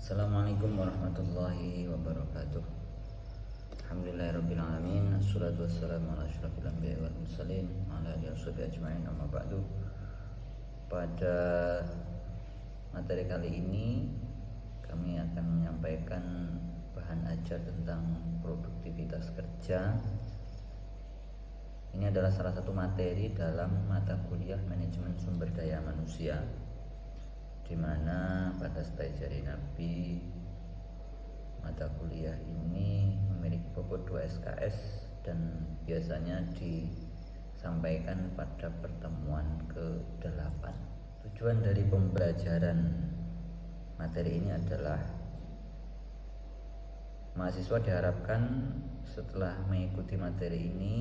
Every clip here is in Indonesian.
Assalamualaikum warahmatullahi wabarakatuh. Alhamdulillahirrabbilalamin. Assalatu wassalamu ala asyrafil anbiya'i wal mursalin ala alihi washabihi ajma'in, amma ba'du. Pada materi kali ini kami akan menyampaikan bahan ajar tentang produktivitas kerja. Ini adalah salah satu materi dalam mata kuliah manajemen sumber daya manusia, di mana pada studi jari Nabi mata kuliah ini memiliki bobot 2 SKS dan biasanya disampaikan pada pertemuan ke-8. Tujuan dari pembelajaran materi ini adalah mahasiswa diharapkan setelah mengikuti materi ini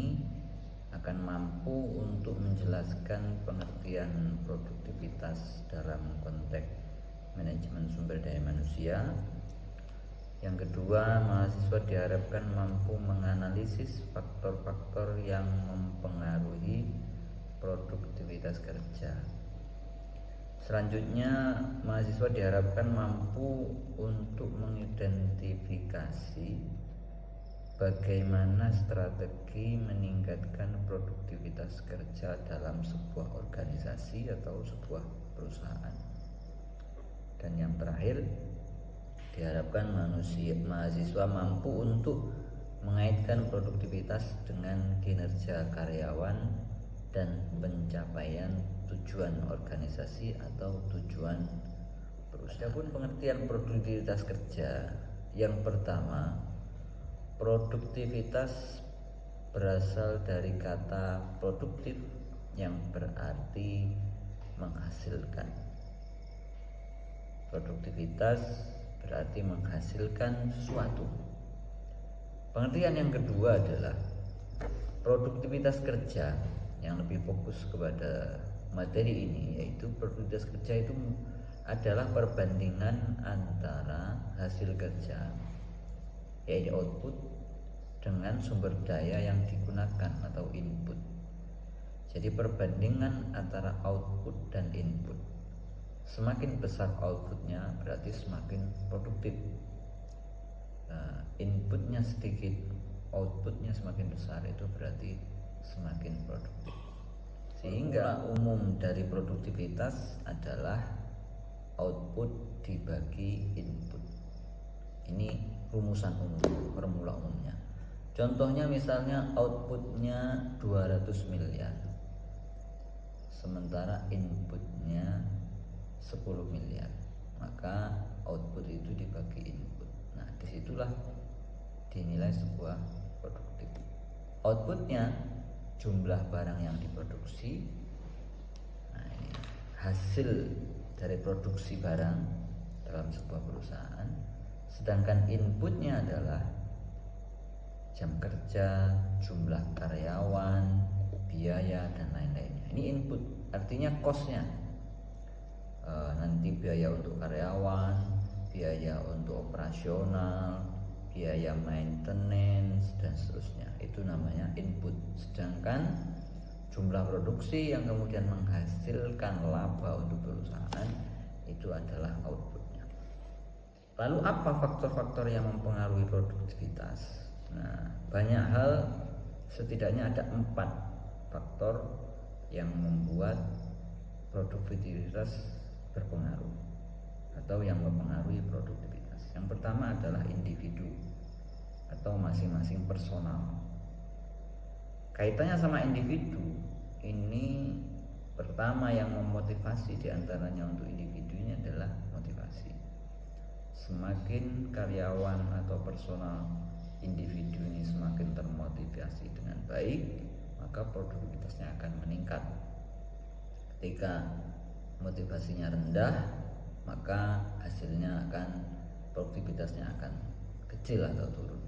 akan mampu untuk menjelaskan pengertian produktivitas dalam konteks manajemen sumber daya manusia. Yang kedua, mahasiswa diharapkan mampu menganalisis faktor-faktor yang mempengaruhi produktivitas kerja. Selanjutnya, mahasiswa diharapkan mampu untuk mengidentifikasi bagaimana strategi meningkatkan produktivitas kerja dalam sebuah organisasi atau sebuah perusahaan. Dan yang terakhir, diharapkan mahasiswa mampu untuk mengaitkan produktivitas dengan kinerja karyawan dan pencapaian tujuan organisasi atau tujuan perusahaan. Adapun pengertian produktivitas kerja, yang pertama, produktivitas berasal dari kata produktif yang berarti menghasilkan. Produktivitas berarti menghasilkan sesuatu. Pengertian yang kedua adalah produktivitas kerja, yang lebih fokus kepada materi ini, yaitu produktivitas kerja itu adalah perbandingan antara hasil kerja, yaitu output, dengan sumber daya yang digunakan atau input. Jadi perbandingan antara output dan input. Semakin besar outputnya berarti semakin produktif. Inputnya sedikit, outputnya semakin besar, itu berarti semakin produktif. Sehingga umum dari produktivitas adalah output dibagi input. Ini rumusan umum, formula umumnya. Contohnya misalnya outputnya 200 miliar, sementara inputnya 10 miliar, maka output itu dibagi input. Nah, disitulah dinilai sebuah produktif. Outputnya jumlah barang yang diproduksi. Nah, ini hasil dari produksi barang dalam sebuah perusahaan. Sedangkan inputnya adalah jam kerja, jumlah karyawan, biaya, dan lain-lainnya. Ini input, artinya cost-nya. Nanti biaya untuk karyawan, biaya untuk operasional, biaya maintenance, dan seterusnya. Itu namanya input. Sedangkan jumlah produksi yang kemudian menghasilkan laba untuk perusahaan itu adalah outputnya. Lalu apa faktor-faktor yang mempengaruhi produktivitas? Nah, banyak hal, setidaknya ada 4 faktor yang membuat produktivitas berpengaruh atau yang mempengaruhi produktivitas. Yang pertama adalah individu atau masing-masing personal. Kaitannya sama individu ini, pertama yang memotivasi diantaranya untuk individu ini adalah motivasi. Semakin karyawan atau personal individu ini semakin termotivasi dengan baik, maka produktivitasnya akan meningkat. Ketika motivasinya rendah, maka hasilnya produktivitasnya akan kecil atau turun.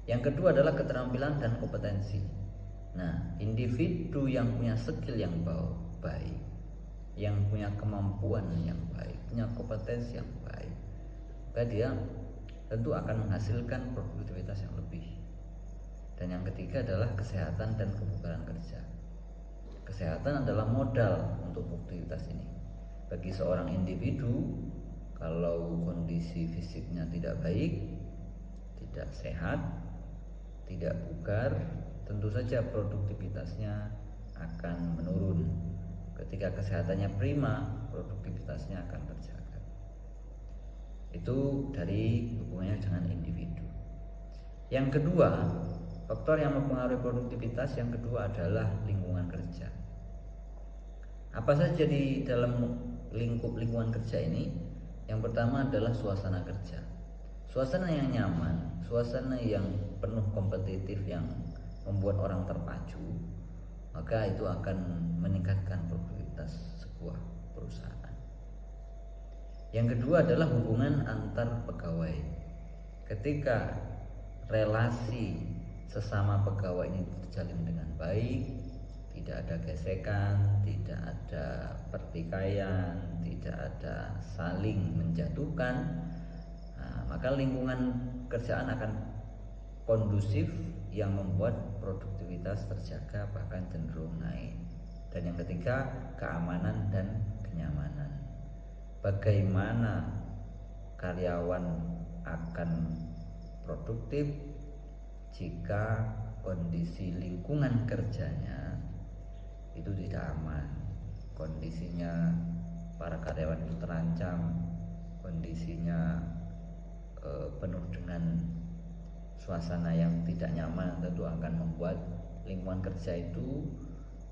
Yang kedua adalah keterampilan dan kompetensi. Nah, individu yang punya skill yang baik, yang punya kemampuan yang baik, punya kompetensi yang baik, maka dia tentu akan menghasilkan produktivitas yang lebih. Dan yang ketiga adalah kesehatan dan kebugaran kerja. Kesehatan adalah modal untuk produktivitas ini. Bagi seorang individu, kalau kondisi fisik fisiknya tidak baik, tidak sehat, tidak bugar, tentu saja produktivitasnya akan menurun. Ketika kesehatannya prima, produktivitasnya akan terjaga. Itu dari hubungannya dengan individu. Yang kedua, faktor yang mempengaruhi produktivitas yang kedua adalah lingkungan kerja. Apa saja di dalam lingkup lingkungan kerja ini? Yang pertama adalah suasana kerja. Suasana yang nyaman, suasana yang penuh kompetitif yang membuat orang terpacu, maka itu akan meningkatkan produktivitas sebuah perusahaan. Yang kedua adalah hubungan antar pegawai. Ketika relasi sesama pegawai ini terjalin dengan baik, tidak ada gesekan, tidak ada pertikaian, tidak ada saling menjatuhkan, maka lingkungan kerjaan akan kondusif yang membuat produktivitas terjaga bahkan cenderung naik. Dan yang ketiga, keamanan dan kenyamanan. Bagaimana karyawan akan produktif jika kondisi lingkungan kerjanya itu tidak aman, kondisinya para karyawan itu terancam, kondisinya penuh dengan suasana yang tidak nyaman, tentu akan membuat lingkungan kerja itu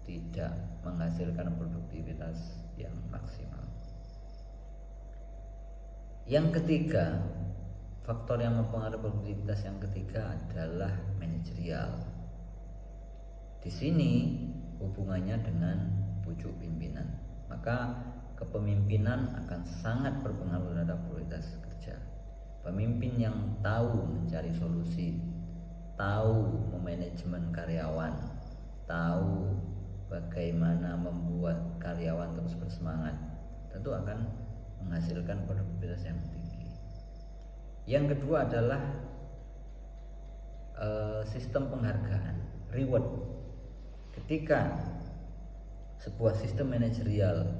tidak menghasilkan produktivitas yang maksimal. Yang ketiga, faktor yang mempengaruhi produktivitas yang ketiga adalah manajerial. Di sini hubungannya dengan pucuk pimpinan, maka kepemimpinan akan sangat berpengaruh terhadap kualitas kerja. Pemimpin yang tahu mencari solusi, tahu memanajemen karyawan, tahu bagaimana membuat karyawan terus bersemangat, tentu akan menghasilkan produktivitas yang tinggi. Yang kedua adalah sistem penghargaan, reward. Ketika sebuah sistem manajerial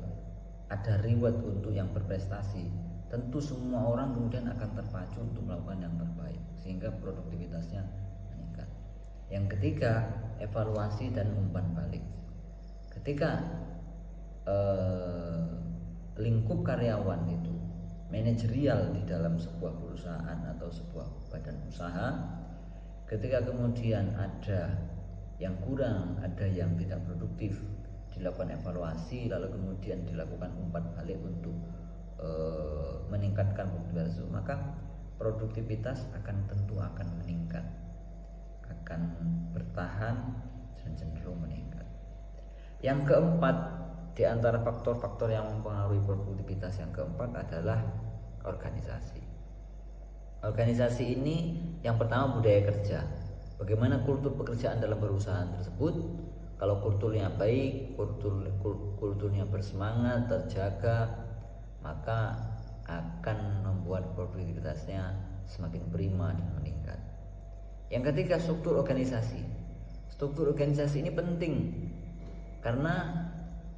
ada reward untuk yang berprestasi, tentu semua orang kemudian akan terpacu untuk melakukan yang terbaik sehingga produktivitasnya meningkat. Yang ketiga, evaluasi dan umpan balik. Ketika lingkup karyawan itu manajerial di dalam sebuah perusahaan atau sebuah badan usaha, ketika kemudian ada yang kurang, ada yang tidak produktif, dilakukan evaluasi lalu kemudian dilakukan umpan balik untuk meningkatkan produktivitas, maka produktivitas tentu akan meningkat, akan bertahan dan cenderung meningkat. Yang keempat, di antara faktor-faktor yang mempengaruhi produktivitas yang keempat adalah organisasi. Organisasi ini yang pertama budaya kerja. Bagaimana kultur pekerjaan dalam perusahaan tersebut? Kalau kulturnya baik, kulturnya bersemangat, terjaga, maka akan membuat produktivitasnya semakin prima dan meningkat. Yang ketiga, struktur organisasi. Struktur organisasi ini penting karena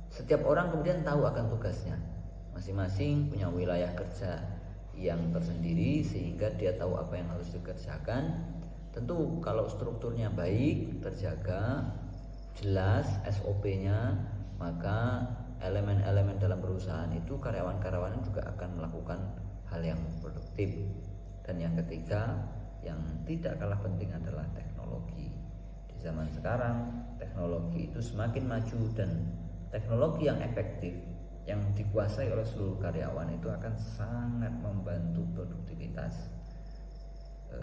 setiap orang kemudian tahu akan tugasnya. Masing-masing punya wilayah kerja yang tersendiri sehingga dia tahu apa yang harus dikerjakan. Tentu kalau strukturnya baik, terjaga, jelas SOP-nya, maka elemen-elemen dalam perusahaan itu karyawan-karyawan juga akan melakukan hal yang produktif. Dan yang ketiga, yang tidak kalah penting adalah teknologi. Di zaman sekarang teknologi itu semakin maju dan teknologi yang efektif yang dikuasai oleh seluruh karyawan itu akan sangat membantu produktivitas.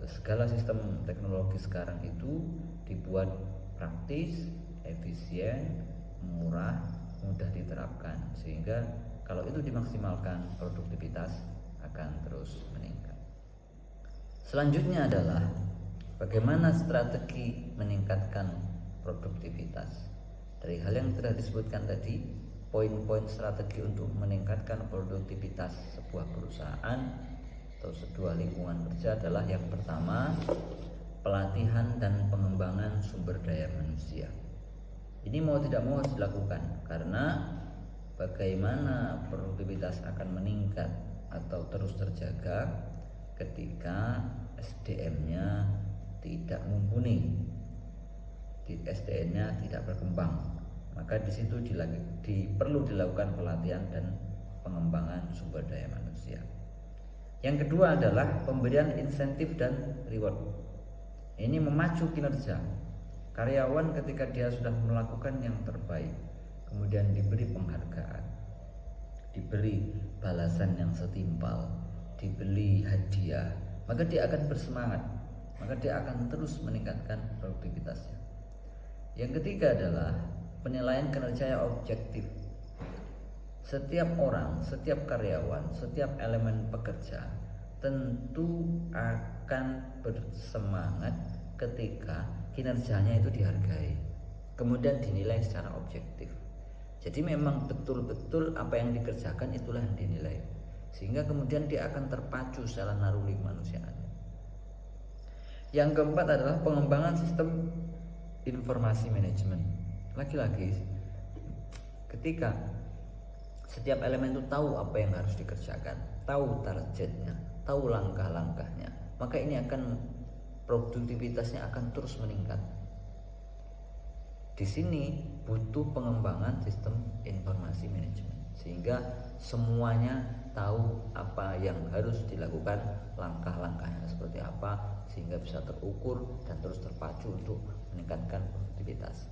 Segala sistem teknologi sekarang itu dibuat praktis, efisien, murah, mudah diterapkan, sehingga kalau itu dimaksimalkan produktivitas akan terus meningkat. Selanjutnya adalah bagaimana strategi meningkatkan produktivitas. Dari hal yang telah disebutkan tadi, poin-poin strategi untuk meningkatkan produktivitas sebuah perusahaan atau sebuah lingkungan kerja adalah yang pertama, pelatihan dan pengembangan sumber daya manusia. Ini mau tidak mau harus dilakukan karena bagaimana produktivitas akan meningkat atau terus terjaga ketika SDM-nya tidak mumpuni, SDM-nya tidak berkembang, maka di situ perlu dilakukan pelatihan dan pengembangan sumber daya manusia. Yang kedua adalah pemberian insentif dan reward. Ini memacu kinerja karyawan ketika dia sudah melakukan yang terbaik, kemudian diberi penghargaan, diberi balasan yang setimpal, diberi hadiah, maka dia akan bersemangat, maka dia akan terus meningkatkan produktivitasnya. Yang ketiga adalah penilaian kinerja yang objektif. Setiap orang, setiap karyawan, setiap elemen pekerja tentu akan bersemangat ketika kinerjanya itu dihargai, kemudian dinilai secara objektif. Jadi memang betul-betul apa yang dikerjakan itulah yang dinilai, sehingga kemudian dia akan terpacu secara naluri kemanusiaan. Yang keempat adalah pengembangan sistem informasi manajemen. Lagi-lagi, ketika setiap elemen itu tahu apa yang harus dikerjakan, tahu targetnya, tahu langkah-langkahnya, maka ini akan produktivitasnya akan terus meningkat. Di sini butuh pengembangan sistem informasi manajemen, sehingga semuanya tahu apa yang harus dilakukan, langkah-langkahnya seperti apa, sehingga bisa terukur dan terus terpacu untuk meningkatkan produktivitas.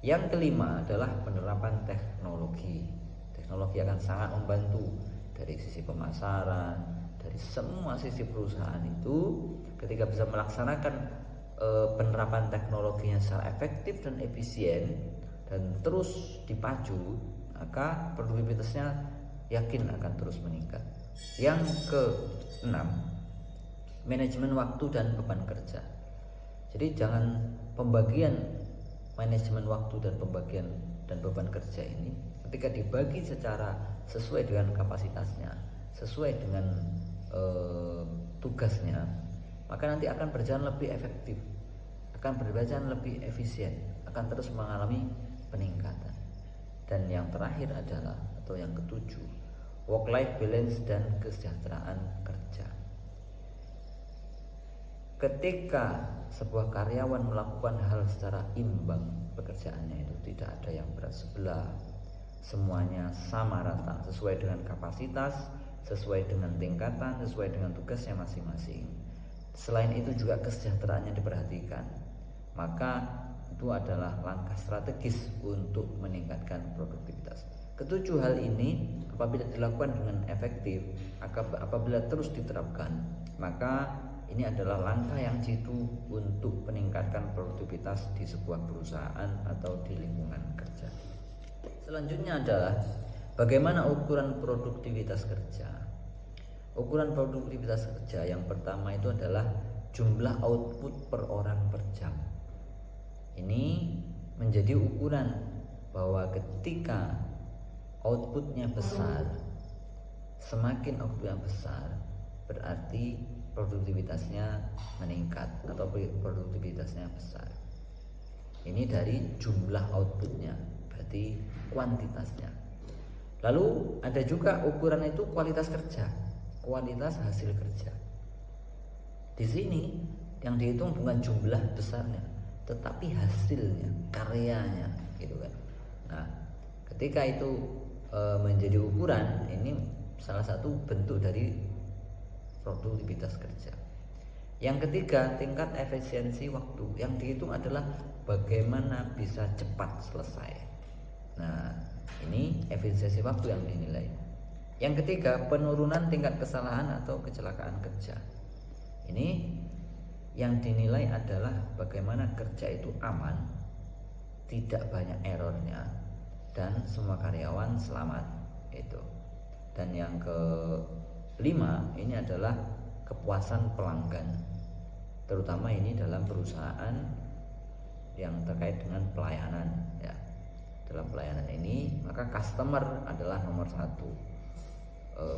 Yang kelima adalah penerapan teknologi. Teknologi akan sangat membantu dari sisi pemasaran, dari semua sisi perusahaan itu. Ketika bisa melaksanakan penerapan teknologinya secara efektif dan efisien dan terus dipacu, maka produktivitasnya yakin akan terus meningkat. Yang keenam, manajemen waktu dan beban kerja. Jadi jangan pembagian manajemen waktu dan pembagian dan beban kerja ini ketika dibagi secara sesuai dengan kapasitasnya, sesuai dengan tugasnya, maka nanti akan berjalan lebih efektif, akan berjalan lebih efisien, akan terus mengalami peningkatan. Dan yang terakhir adalah, atau yang ketujuh, work life balance dan kesejahteraan kerja. Ketika sebuah karyawan melakukan hal secara imbang, pekerjaannya itu tidak ada yang berat sebelah, semuanya sama rata, sesuai dengan kapasitas, sesuai dengan tingkatan, sesuai dengan tugasnya masing-masing. Selain itu juga kesejahteraannya diperhatikan, maka itu adalah langkah strategis untuk meningkatkan produktivitas. Ketujuh hal ini apabila dilakukan dengan efektif, apabila terus diterapkan, maka ini adalah langkah yang jitu untuk meningkatkan produktivitas di sebuah perusahaan atau di lingkungan kerja. Selanjutnya adalah bagaimana ukuran produktivitas kerja. Ukuran produktivitas kerja yang pertama itu adalah jumlah output per orang per jam. Ini menjadi ukuran bahwa ketika outputnya besar, semakin outputnya besar, berarti produktivitasnya meningkat atau produktivitasnya besar. Ini dari jumlah outputnya, berarti kuantitasnya. Lalu ada juga ukuran itu kualitas kerja, kualitas hasil kerja. Di sini yang dihitung bukan jumlah besarnya, tetapi hasilnya, karyanya, gitu kan. Nah, ketika itu menjadi ukuran, ini salah satu bentuk dari produktivitas kerja. Yang ketiga, tingkat efisiensi waktu. Yang dihitung adalah bagaimana bisa cepat selesai. Nah, ini efisiensi waktu yang dinilai. Yang ketiga, penurunan tingkat kesalahan atau kecelakaan kerja. Ini yang dinilai adalah bagaimana kerja itu aman, tidak banyak errornya, dan semua karyawan selamat. Itu. Dan yang kelima, ini adalah kepuasan pelanggan, terutama ini dalam perusahaan yang terkait dengan pelayanan, ya. Dalam pelayanan ini, maka customer adalah nomor satu,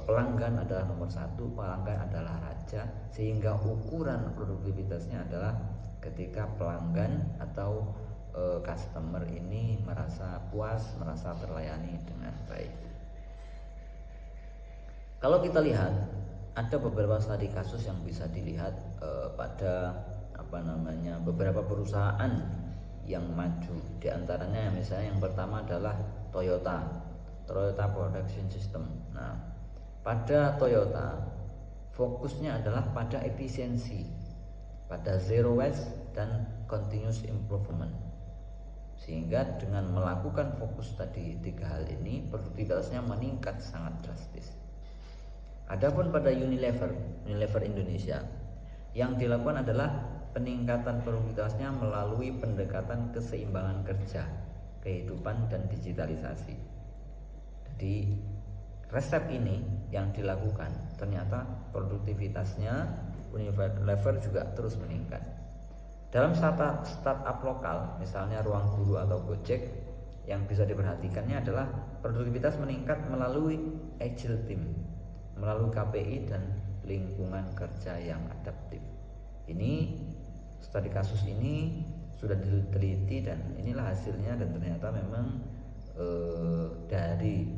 pelanggan adalah nomor satu, pelanggan adalah raja, sehingga ukuran produktivitasnya adalah ketika pelanggan atau customer ini merasa puas, merasa terlayani dengan baik. Kalau kita lihat ada beberapa studi kasus yang bisa dilihat pada beberapa perusahaan yang maju. Di antaranya misalnya yang pertama adalah Toyota Production System. Nah, pada Toyota fokusnya adalah pada efisiensi, pada zero waste dan continuous improvement. Sehingga dengan melakukan fokus tadi 3 hal ini, produktivitasnya meningkat sangat drastis. Adapun pada Unilever Indonesia, yang dilakukan adalah peningkatan produktivitasnya melalui pendekatan keseimbangan kerja, kehidupan dan digitalisasi. Jadi resep ini yang dilakukan, ternyata produktivitasnya Unilever juga terus meningkat. Dalam startup lokal, misalnya Ruang Guru atau Gojek, yang bisa diperhatikannya adalah produktivitas meningkat melalui agile team, melalui KPI dan lingkungan kerja yang adaptif. Ini studi kasus ini sudah diteliti dan inilah hasilnya, dan ternyata memang dari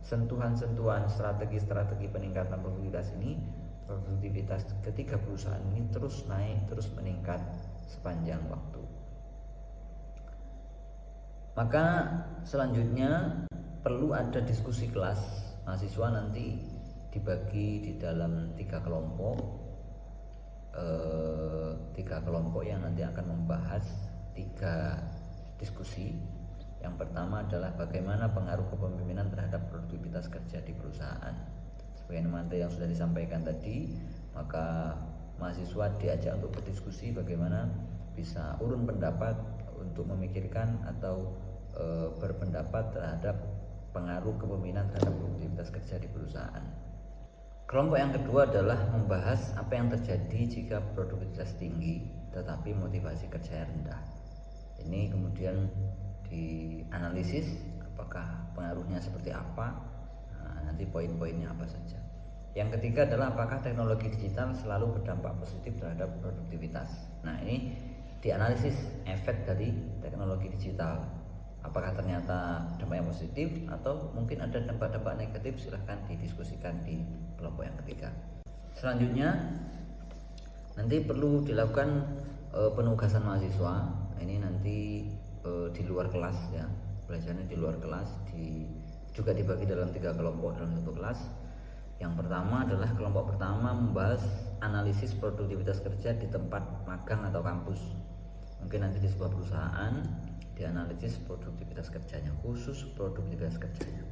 sentuhan-sentuhan strategi peningkatan produktivitas ini, produktivitas ketiga perusahaan ini terus naik, terus meningkat sepanjang waktu. Maka selanjutnya perlu ada diskusi kelas. Mahasiswa nanti dibagi di dalam 3 kelompok, 3 kelompok yang nanti akan membahas 3 diskusi. Yang pertama adalah bagaimana pengaruh kepemimpinan terhadap produktivitas kerja di perusahaan. Sebagaimana yang sudah disampaikan tadi, maka mahasiswa diajak untuk berdiskusi bagaimana bisa urun pendapat untuk memikirkan atau berpendapat terhadap pengaruh kepemimpinan terhadap produktivitas kerja di perusahaan. Kelompok yang kedua adalah membahas apa yang terjadi jika produktivitas tinggi tetapi motivasi kerja rendah. Ini kemudian dianalisis apakah pengaruhnya seperti apa, nanti poin-poinnya apa saja. Yang ketiga adalah apakah teknologi digital selalu berdampak positif terhadap produktivitas. Nah, ini dianalisis efek dari teknologi digital. Apakah ternyata dampaknya positif atau mungkin ada dampak-dampak negatif, silahkan didiskusikan di kelompok yang ketiga. Selanjutnya nanti perlu dilakukan penugasan mahasiswa. Ini nanti di luar kelas ya, belajarnya di luar kelas, juga dibagi dalam 3 kelompok dalam 1 kelas. Yang pertama adalah kelompok pertama membahas analisis produktivitas kerja di tempat magang atau kampus. Mungkin nanti di sebuah perusahaan dianalisis produktivitas kerjanya, khusus produktivitas kerjanya.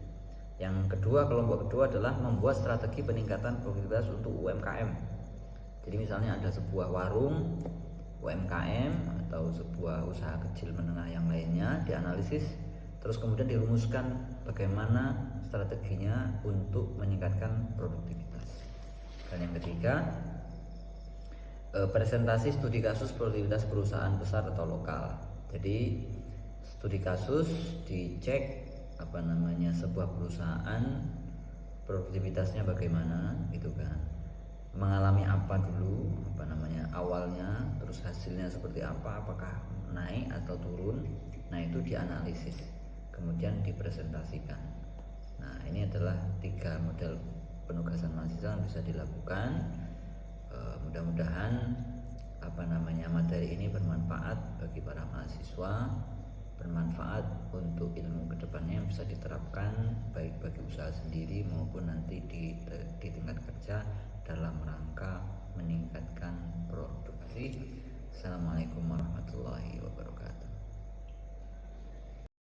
Yang kedua, kelompok kedua adalah membuat strategi peningkatan produktivitas untuk UMKM. Jadi misalnya ada sebuah warung UMKM atau sebuah usaha kecil menengah yang lainnya, dianalisis terus kemudian dirumuskan bagaimana strateginya untuk meningkatkan produktivitas. Dan yang ketiga, presentasi studi kasus produktivitas perusahaan besar atau lokal. Jadi studi kasus dicek sebuah perusahaan produktivitasnya bagaimana gitu kan, mengalami apa dulu awalnya, terus hasilnya seperti apa, apakah naik atau turun. Nah, itu dianalisis kemudian dipresentasikan. Nah, ini adalah 3 model penugasan mahasiswa yang bisa dilakukan. Mudah-mudahan materi ini bermanfaat bagi para mahasiswa, bermanfaat untuk ilmu kedepannya yang bisa diterapkan baik bagi usaha sendiri maupun nanti di tingkat kerja dalam rangka meningkatkan produktivitas. Assalamualaikum.